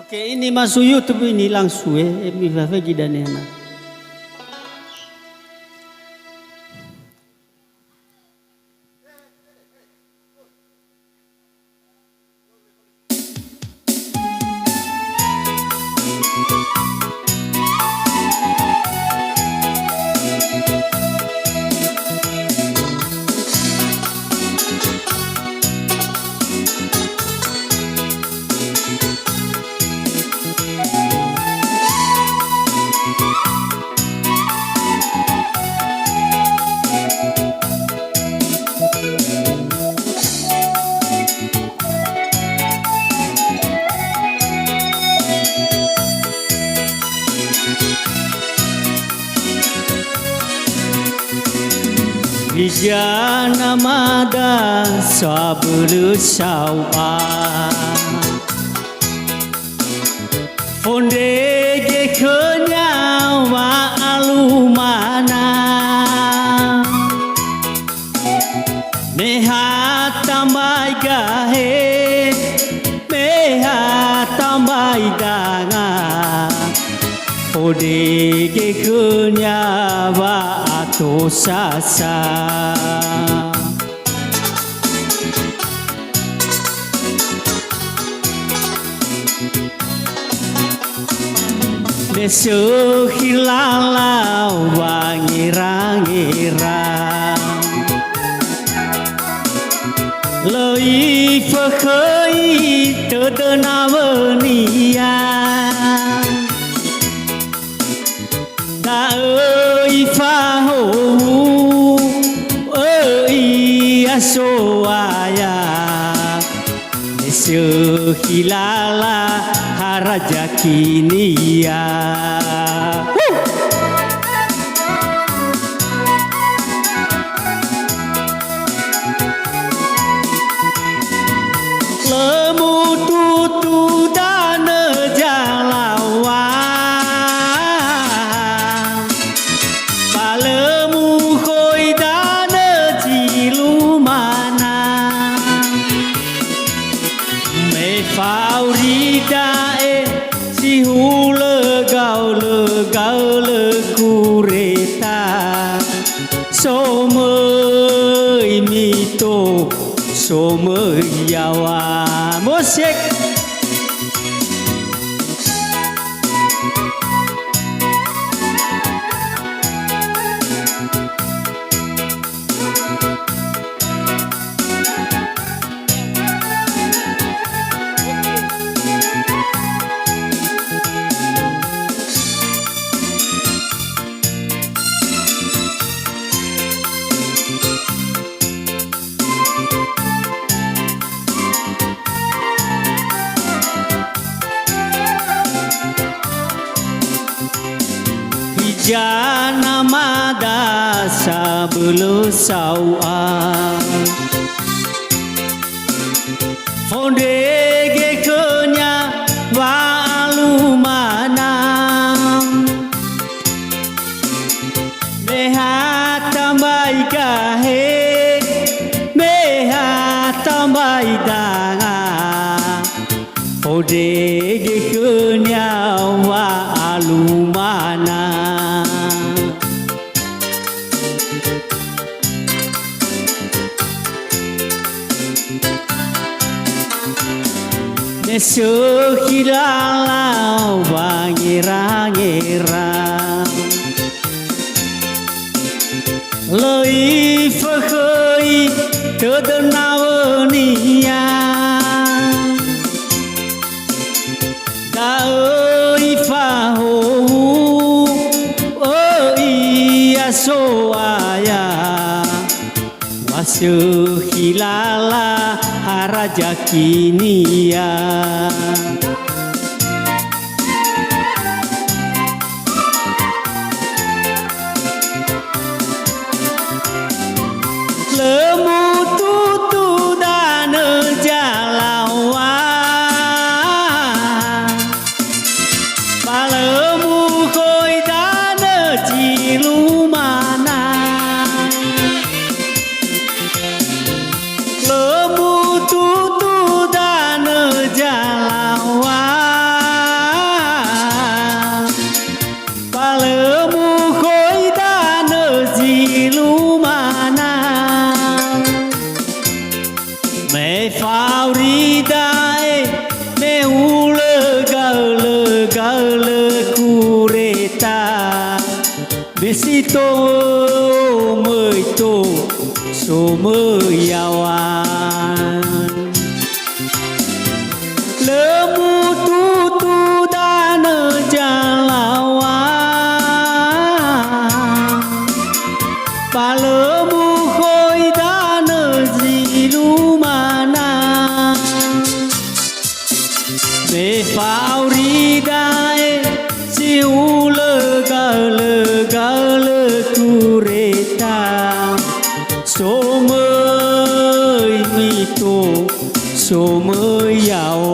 Oke, ini masuk YouTube ini langsung ya, Emi Fafegi dan Yana. Vijana mada sabulu sawa Fonde ge kenya wa alumana Meha tambai gahe Meha tambai danga Fonde ge kenya wa ato sasa Nesu hilala wangira-ngira Loi phơi tơ tơ na vnia Ta ơi pha hồ ơi aso aya Nesu hilala haraja kinia Lemu tutu dana jalawa Palemu khoi dana jilumana Me faurida si hula gaul kureta somoi mito somoi yawa musik Jana mada sabulu sawa Fonde ge kenya walumana Meha tambai gahe Meha tambai danga Fonde ge kenya walumana Nesu hilala wangira-ngira Loi phơi tơ tơ na vnia Ta ơi pha hồ ơi aso aya Wasu hilala haraja kinia Lemu tutu dana jalawa Palemu khoi dana jilumana Lemu tutu dana jalawa fauridae me ule gale kureta besito muito someyawan lemu tutu dana jalawan palemu khoi dana zilumana me fauridae siule gale kureta somei mito someyawan